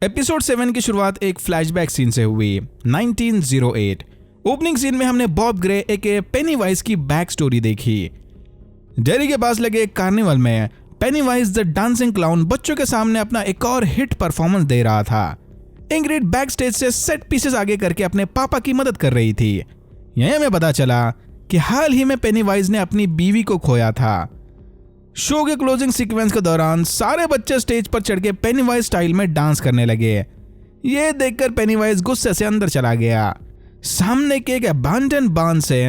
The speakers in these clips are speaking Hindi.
एपिसोड 7 की शुरुआत एक फ्लैशबैक सीन से हुई 1908। ओपनिंग सीन में हमने बॉब ग्रे एके पेनीवाइज की बैक स्टोरी देखी। डेरी के पास लगे एक कार्निवल में पेनीवाइज द डांसिंग क्लाउन बच्चों के सामने अपना एक और हिट परफॉर्मेंस दे रहा था। इंग्रिड बैक स्टेज से सेट पीसेस आगे करके अपने पापा की मदद कर रही थी। यहीं हमें पता चला कि हाल ही में पेनीवाइज ने अपनी बीवी को खोया था। शो के क्लोजिंग सीक्वेंस के दौरान सारे बच्चे स्टेज पर चढ़ के पेनीवाइज स्टाइल में डांस करने लगे। ये देखकर पेनीवाइज गुस्से से अंदर चला गया। सामने के एक अबैंडन बार्न से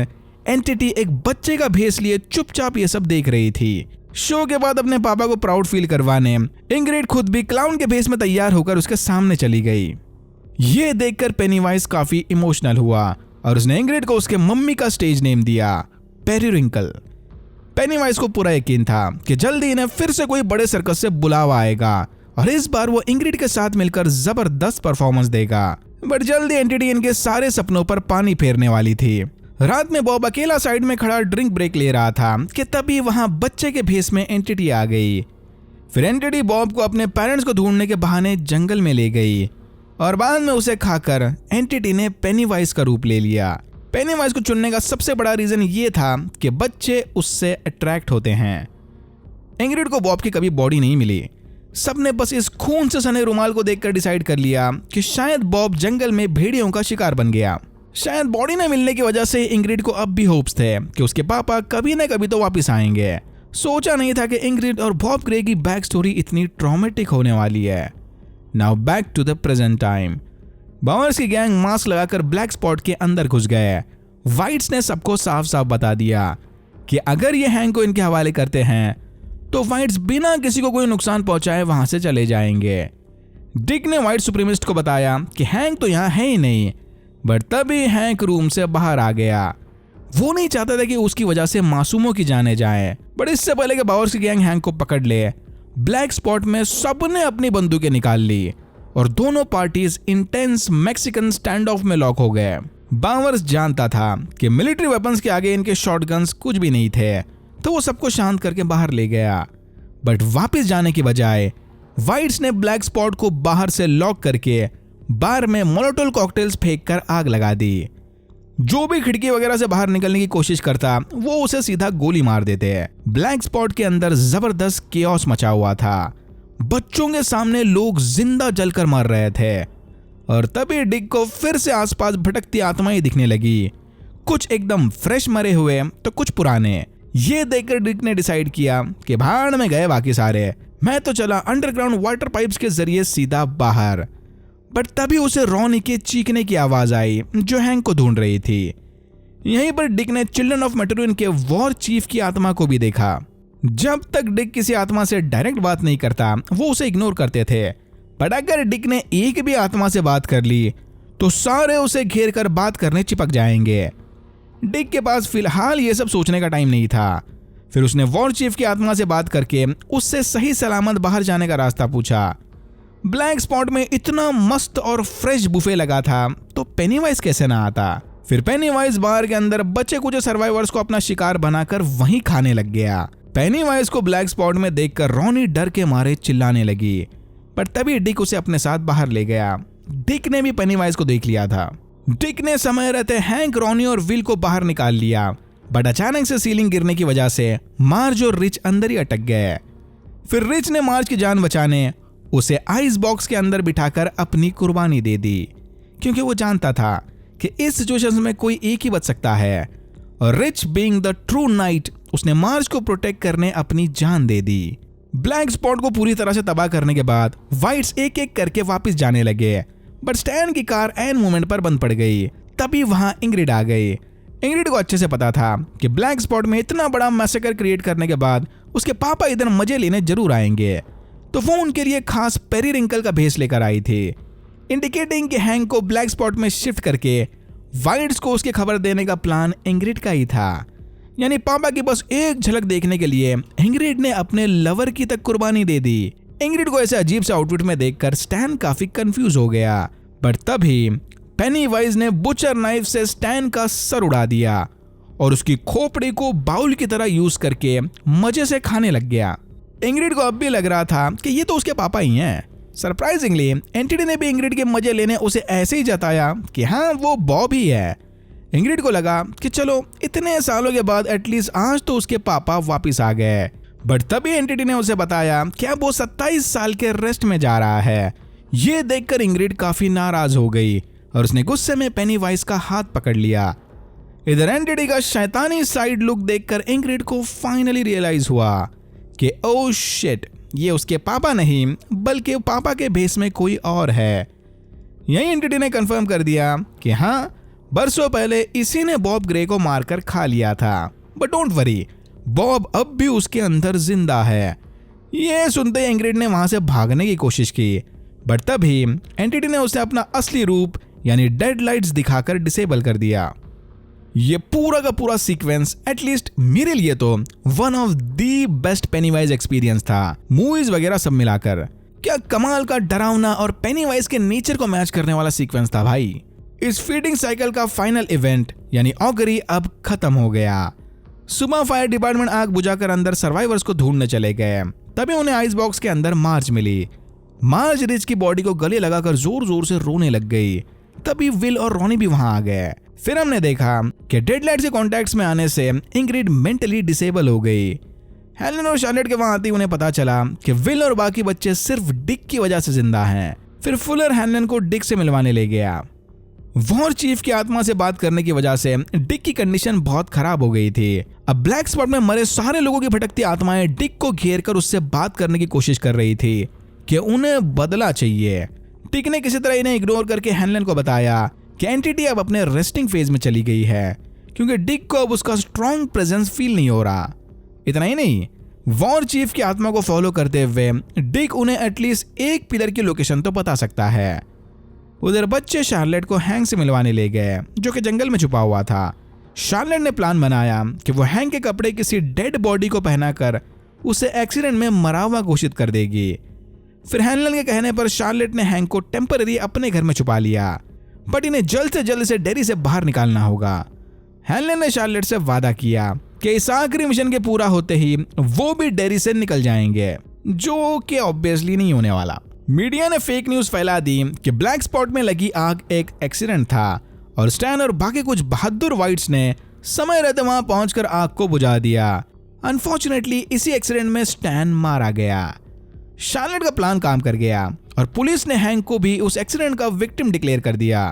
एंटिटी एक बच्चे का भेस लिए चुपचाप ये सब देख रही थी। शो के बाद अपने पापा को प्राउड फील करवाने इंग्रिड खुद भी क्लाउन के भेस में तैयार होकर उसके सामने चली गई। ये देखकर पेनीवाइज काफी इमोशनल हुआ और उसने इंग्रिड को उसके मम्मी का स्टेज नेम दिया, पेरीरिंकल। पेनीवाइज को पूरा यकीन था कि जल्दी इन्हें फिर से कोई बड़े सर्कस से बुलावा आएगा और इस बार वो इंग्रिड के साथ मिलकर जबरदस्त परफॉर्मेंस देगा। बट जल्दी एंटिटी इनके सारे सपनों पर पानी फेरने वाली थी। रात में बॉब अकेला साइड में खड़ा ड्रिंक ब्रेक ले रहा था कि तभी वहां बच्चे के भेस में एंटिटी आ गई। फिर एंटिटी बॉब को अपने पेरेंट्स को ढूंढने के बहाने जंगल में ले गई और बाद में उसे खाकर एंटिटी ने पेनीवाइज का रूप ले लिया। पेनीवाइज को चुनने का सबसे बड़ा रीजन ये था कि बच्चे उससे अट्रैक्ट होते हैं। इंग्रिड को बॉब की कभी बॉडी नहीं मिली। सबने बस इस खून से सने रुमाल को देखकर डिसाइड कर लिया कि शायद बॉब जंगल में भेड़ियों का शिकार बन गया। शायद बॉडी न मिलने की वजह से इंग्रिड को अब भी होप्स थे कि उसके पापा कभी न कभी तो वापस आएंगे। सोचा नहीं था कि इंग्रिड और बॉब ग्रे की बैक स्टोरी इतनी ट्रॉमेटिक होने वाली है। Now back to the present time. Bowers की गैंग मास्क लगाकर ब्लैक स्पॉट के अंदर घुस गए। वाइट्स ने सबको साफ साफ बता दिया कि अगर ये हैंक को इनके हवाले करते हैं तो वाइट्स बिना किसी को कोई नुकसान पहुंचाए वहां से चले जाएंगे। डिक ने व्हाइट सुप्रीमिस्ट को बताया कि हैंक तो यहाँ है ही नहीं, बट तभी हैंक रूम से बाहर आ गया। वो नहीं चाहता था कि उसकी वजह से मासूमों की जाने जाए। बट इससे पहले कि बावर्स की गैंग हैंक को पकड़ ले, ब्लैक स्पॉट में सबने अपनी बंदूकें निकाल ली और दोनों parties intense Mexican stand of में लॉक हो गए। बावर्स जानता था कि मिलिट्री वेपन्स के आगे इनके शॉटगन्स कुछ भी नहीं थे, तो वो सबको शांत करके बाहर ले गया। बट वापस जाने की बजाय वाइट्स ने ब्लैक स्पॉट को बाहर से लॉक करके बार में मोलोटोव कॉकटेल्स फेंककर आग लगा दी। जो भी खिड़की वगैरह से बाहर निकलने की कोशिश करता वो उसे सीधा गोली मार देते। ब्लैक स्पॉट के अंदर जबरदस्त केओस मचा हुआ था। बच्चों के सामने लोग जिंदा जलकर मर रहे थे और तभी डिक को फिर से आसपास भटकती आत्माएं दिखने लगी। कुछ एकदम फ्रेश मरे हुए तो कुछ पुराने। ये देखकर डिक ने डिसाइड किया कि भाड़ में गए बाकी सारे, मैं तो चला अंडरग्राउंड वाटर पाइप्स के जरिए सीधा बाहर। बट तभी उसे रॉनी के चीखने की आवाज आई जो हैंक को ढूंढ रही थी। यहीं पर डिक ने चिल्ड्रन ऑफ मेटोरिन के वॉर चीफ की आत्मा को भी देखा। जब तक डिक किसी आत्मा से डायरेक्ट बात नहीं करता वो उसे इग्नोर करते थे, पर अगर डिक ने एक भी आत्मा से बात कर ली तो सारे उसे घेर कर बात करने चिपक जाएंगे। डिक के पास फिलहाल ये सब सोचने का टाइम नहीं था। फिर उसने वॉर चीफ की आत्मा से बात करके उससे सही सलामत बाहर जाने का रास्ता पूछा। ब्लैक स्पॉट में इतना मस्त और फ्रेश बुफे लगा था तो पेनीवाइज कैसे ना आता। फिर पेनीवाइज बार के अंदर बचे कुछ सर्वाइवर्स को अपना शिकार बनाकर वहीं खाने लग गया। पेनीवाइज को ब्लैक स्पॉट में देखकर रॉनी डर के मारे चिल्लाने लगी, पर तभी डिक उसे अपने साथ बाहर ले गया। डिक ने भी पेनीवाइज को देख लिया था। डिक ने समय रहते हैंक, रॉनी और विल को बाहर निकाल लिया, बट अचानक से सीलिंग गिरने की वजह से मार्ज और रिच अंदर ही अटक गए। फिर रिच ने मार्ज की जान बचाने उसे आइस बॉक्स के अंदर बिठाकर अपनी कुर्बानी दे दी, क्योंकि वो जानता था कि इस सिचुएशन में कोई एक ही बच सकता है। और rich being the true night उसने मार्ज को प्रोटेक्ट करने अपनी जान दे दी। ब्लैक स्पॉट को पूरी तरह से तबाह करने के बाद वाइट्स एक एक करके वापस जाने लगे, बट स्टैन की कार एन मोमेंट पर बंद पड़ गई। तभी वहां इंग्रिड आ गई। इंग्रिड को अच्छे से पता था कि ब्लैक स्पॉट में इतना बड़ा मैसेकर क्रिएट करने के बाद उसके पापा इधर मजे लेने जरूर आएंगे, तो वो उनके लिए खास पेरीरिंकल का भेस लेकर आई थी, इंडिकेटिंग कि हैंक को ब्लैक स्पॉट में शिफ्ट करके वाइट्स को उसकी खबर देने का प्लान इंग्रिड का ही था। यानी पापा की बस एक झलक देखने के लिए इंग्रिड ने अपने लवर की तक कुर्बानी दे दी। इंग्रिड को ऐसे अजीब से आउटफिट में देखकर स्टैन काफी कंफ्यूज हो गया, बट तभी पेनीवाइज ने बुचर नाइफ से स्टैन का सर उड़ा दिया और उसकी खोपड़ी को बाउल की तरह यूज करके मजे से खाने लग गया। इंग्रिड को अब भी लग रहा था कि ये तो उसके पापा ही हैं। सरप्राइजिंगली एंटिटी ने भी इंग्रिड के मजे लेने उसे ऐसे ही जताया कि हाँ वो बॉब ही है। इंग्रिड को लगा कि चलो इतने सालों के बाद एटलीस्ट आज तो उसके पापा वापिस आ गए। बट तभी एंटिटी ने उसे बताया कि अब वो 27 साल के रेस्ट में जा रहा है। ये देखकर इंग्रिड काफी नाराज हो गई और उसने गुस्से में पेनीवाइज का हाथ पकड़ लिया। इधर एंटिटी का शैतानी साइड लुक देखकर इंग्रिड को फाइनली रियलाइज हुआ कि ओह शिट, ये उसके पापा नहीं बल्कि पापा के भेस में कोई और है। यही एंटिटी ने कंफर्म कर दिया कि हाँ, बरसों पहले इसी ने बॉब ग्रे को मारकर खा लिया था। बट डोंट वरी, बॉब अब भी उसके अंदर जिंदा है। ये सुनते ही इंग्रिड ने वहां से भागने की कोशिश की, बट तभी एंटिटी ने उसे अपना असली रूप यानी डेड लाइट्स दिखाकर डिसेबल कर दिया। ये पूरा का पूरा सीक्वेंस एटलीस्ट मेरे लिए तो one of the best penny-wise experience था, मूवीज वगैरह सब मिलाकर। क्या कमाल का डरावना और पेनीवाइज के नेचर को मैच करने वाला सीक्वेंस था भाई। इस फीडिंग साइकिल का फाइनल इवेंट यानी ऑगरी अब खत्म हो गया। सुबह फायर डिपार्टमेंट आग बुझाकर अंदर सर्वाइवर्स को ढूंढने चले गए। तभी उन्हें आइस बॉक्स के अंदर मार्ज मिली। मार्ज रिच की बॉडी को गले लगाकर जोर जोर से रोने लग गई। तभी विल और रॉनी भी वहां आ गए। फिर हमने देखा कि डेडलाइट से कॉन्टैक्ट्स में आने से इंग्रिड मेंटली डिसेबल हो गई। हेलन और शार्लेट के वहां आते ही उन्हें पता चला कि विल और बाकी बच्चे सिर्फ डिक की वजह से जिंदा हैं। फिर फुलर हेलन को डिक से मिलवाने ले गया। वॉर चीफ की आत्मा से बात करने की वजह से डिक की कंडीशन बहुत खराब हो गई थी। अब ब्लैक स्पॉट में मरे सारे लोगों की भटकती आत्माएं डिक को घेर कर उससे बात करने की कोशिश कर रही थी कि उन्हें बदला चाहिए। डिक ने किसी तरह इन्हें इग्नोर करके हेलन को बताया कि एंटिटी अब अपने रेस्टिंग फेज में चली गई है, क्योंकि डिक को अब उसका स्ट्रॉन्ग प्रेजेंस फील नहीं हो रहा। इतना ही नहीं, वॉर चीफ की आत्मा को फॉलो करते हुए डिक उन्हें एटलीस्ट एक पिलर की लोकेशन तो बता सकता है। उधर बच्चे शार्लेट को हैंक से मिलवाने ले गए, जो कि जंगल में छुपा हुआ था। शार्लेट ने प्लान बनाया कि वो हैंक के कपड़े किसी डेड बॉडी को पहनाकर उसे एक्सीडेंट में मरा हुआ घोषित कर देगी। फिर हेलन के कहने पर शार्लेट ने हैंक को टेम्पररी अपने घर में छुपा लिया, बट इन्हें जल्द से जल्द इसे डेरी से बाहर निकालना होगा। हेलन ने शार्लेट से वादा किया कि इस आखिरी मिशन के पूरा होते ही वो भी डेरी से निकल जाएंगे, जो कि ऑब्वियसली नहीं होने वाला। मीडिया ने फेक न्यूज फैला दी कि ब्लैक स्पॉट में लगी आग एक एक्सीडेंट था और स्टैन और बाकी कुछ बहादुर वाइट्स ने समय रहते वहां पहुंचकर आग को बुझा दिया। अनफॉर्चुनेटली इसी एक्सीडेंट में स्टैन मारा गया। शार्लेट का प्लान काम कर गया और पुलिस ने हैंक को भी उस एक्सीडेंट का विक्टिम डिक्लेयर कर दिया।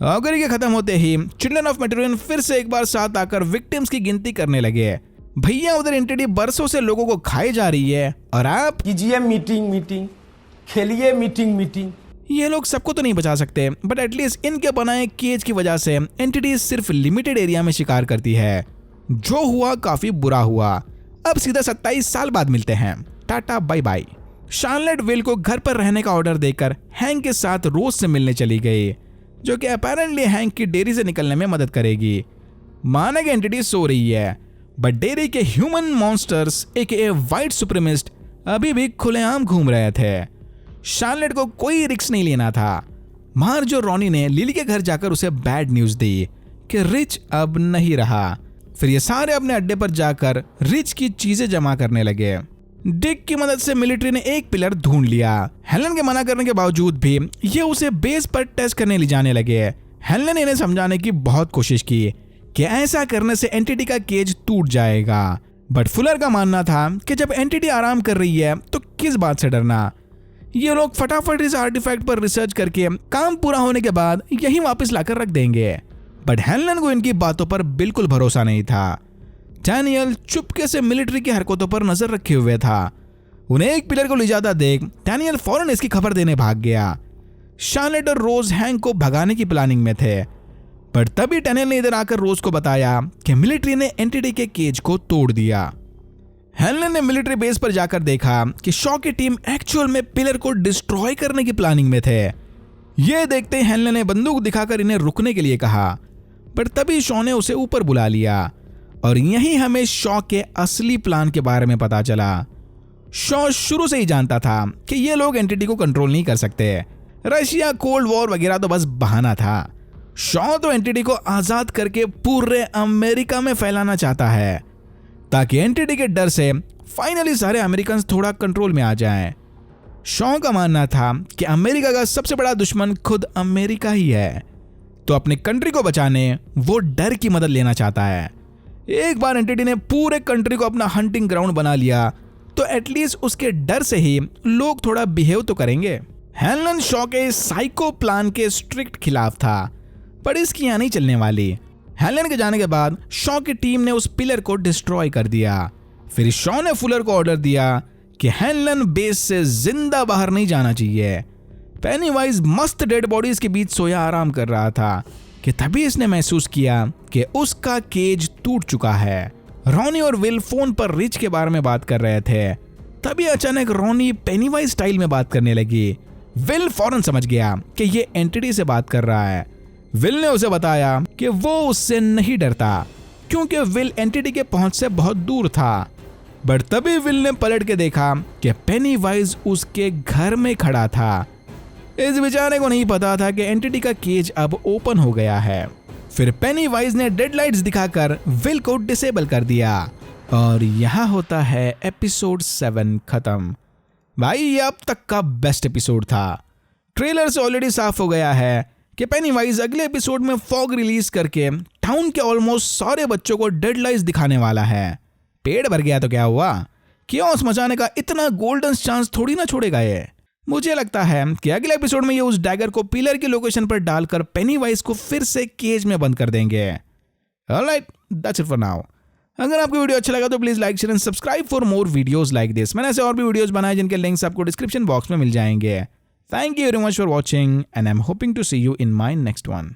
ऑगरी के खत्म होते ही चिल्ड्रन ऑफ मेटोरियन फिर से एक बार साथ आकर विक्टिम्स की गिनती करने लगे। भैया उधर एंटिटी बरसों से लोगों को खाई जा रही है और आप कीजिए मीटिंग, खेलिए मीटिंग। ये लोग सबको तो नहीं बचा सकते, बट एटलीस्ट इनके बनाए केज की वजह से एंटिटी सिर्फ लिमिटेड एरिया में शिकार करती है। जो हुआ काफी बुरा हुआ। अब सीधा 27 साल बाद मिलते हैं। Tata bye bye. Charlotte Will को घर पर रहने का ऑर्डर देकर हैंक के साथ रोज से मिलने चली गई, जो कि अपेरेंटली हैंक की डेरी से निकलने में मदद करेगी। माना कि एंटिटी सो रही है, बट डेरी के ह्यूमन मॉन्स्टर्स एके वाइट सुप्रीमिस्ट अभी भी खुलेआम घूम रहे थे। शार्लेट को कोई रिस्क नहीं लेना था। मार्ज और रॉनी ने लिली के घर जाकर उसे बैड न्यूज दी कि रिच अब नहीं रहा। फिर ये सारे अपने अड्डे पर जाकर रिच की चीजें जमा करने लगे। डिक की मदद से मिलिट्री ने एक पिलर ढूंढ लिया। हेलन के मना करने के बावजूद भी ये उसे बेस पर टेस्ट करने ले जाने लगे। हेलन ने इन्हें समझाने की बहुत कोशिश की कि ऐसा करने से एंटिटी का केज टूट जाएगा, बट फुलर का मानना था कि जब एंटिटी आराम कर रही है तो किस बात से डरना। ये लोग फटाफट इस आर्टिफैक्ट पर रिसर्च करके काम पूरा होने के बाद यहीं वापस लाकर रख देंगे। बट हेलन को इनकी बातों पर बिल्कुल भरोसा नहीं था। डैनियल चुपके से मिलिट्री की हरकतों पर नजर रखे हुए था। उन्हें एक पिलर को ले जाता देख डैनियल फौरन इसकी खबर देने भाग गया। शार्लेट और रोज हैंक को भगाने की प्लानिंग में थे, पर तभी डैनियल ने इधर आकर रोज को बताया कि मिलिट्री ने एंटिटी के केज को तोड़ दिया। हेलन ने मिलिट्री बेस पर जाकर देखा कि शॉ की टीम एक्चुअल में पिलर को डिस्ट्रॉय करने की प्लानिंग में थे। यह देखते ही हेलन ने बंदूक दिखाकर इन्हें रुकने के लिए कहा, पर तभी शॉ ने उसे ऊपर बुला लिया और यहीं हमें शॉ के असली प्लान के बारे में पता चला। शॉ शुरू से ही जानता था कि ये लोग एंटिटी को कंट्रोल नहीं कर सकते। रशिया कोल्ड वॉर वगैरह तो बस बहाना था। शॉ तो एंटिटी को आजाद करके पूरे अमेरिका में फैलाना चाहता है, ताकि एंटिटी के डर से फाइनली सारे अमेरिकन थोड़ा कंट्रोल में आ जाएं। शॉ का मानना था कि अमेरिका का सबसे बड़ा दुश्मन खुद अमेरिका ही है, तो अपने कंट्री को बचाने वो डर की मदद लेना चाहता है। एक बार एंटिटी ने पूरे कंट्री को अपना हंटिंग ग्राउंड बना लिया तो एटलीस्ट उसके डर से ही लोग थोड़ा बिहेव तो करेंगे। हेलन शॉ के साइको प्लान के स्ट्रिक्ट खिलाफ था, पर इसकी यहाँ नहीं चलने वाली। हेलन के जाने के बाद शॉ की टीम ने उस पिलर को डिस्ट्रॉय कर दिया। फिर शॉ ने फुलर को ऑर्डर दिया कि हेलन बेस से जिंदा बाहर नहीं जाना चाहिए। पेनीवाइज मस्त डेड बॉडीज के बीच सोया आराम कर रहा था कि तभी इसने महसूस किया कि उसका केज टूट चुका है। रॉनी और विल फोन पर रिच के बारे में बात कर रहे थे, तभी अचानक रॉनी पेनीवाइज स्टाइल में बात करने लगी। विल फौरन समझ गया कि ये एंटिटी से बात कर रहा है। विल ने उसे बताया कि वो उससे नहीं डरता क्योंकि विल एंटिटी के पहुंच से बहुत दूर था। बट तभी विल ने पलट के देखा कि पेनीवाइज उसके घर में खड़ा था। इस बेचारे को नहीं पता था कि एंटिटी का केज अब ओपन हो गया है। फिर पेनीवाइज ने डेडलाइट्स दिखाकर विल को डिसेबल कर दिया और यहाँ होता है एपिसोड 7 खत्म। भाई ये अब तक का बेस्ट एपिसोड था। ट्रेलर से ऑलरेडी साफ हो गया है कि पेनीवाइज अगले एपिसोड में फॉग रिलीज करके टाउन के ऑलमोस्ट सारे बच्चों को डेडलाइट्स दिखाने वाला है। पेड़ भर गया तो क्या हुआ, कियोस मचाने का इतना गोल्डन चांस थोड़ी ना छोड़ेगा ये। मुझे लगता है कि अगले एपिसोड में ये उस डैगर को पिलर की लोकेशन पर डालकर पेनीवाइज को फिर से केज में बंद कर देंगे। Alright, that's it for now. अगर आपको वीडियो अच्छा लगा तो please like share and subscribe for more videos like this. मैंने ऐसे और भी वीडियोस बनाए जिनके लिंक्स आपको डिस्क्रिप्शन बॉक्स में मिल जाएंगे। Thank you very much for watching and I am hoping to see you in my next one.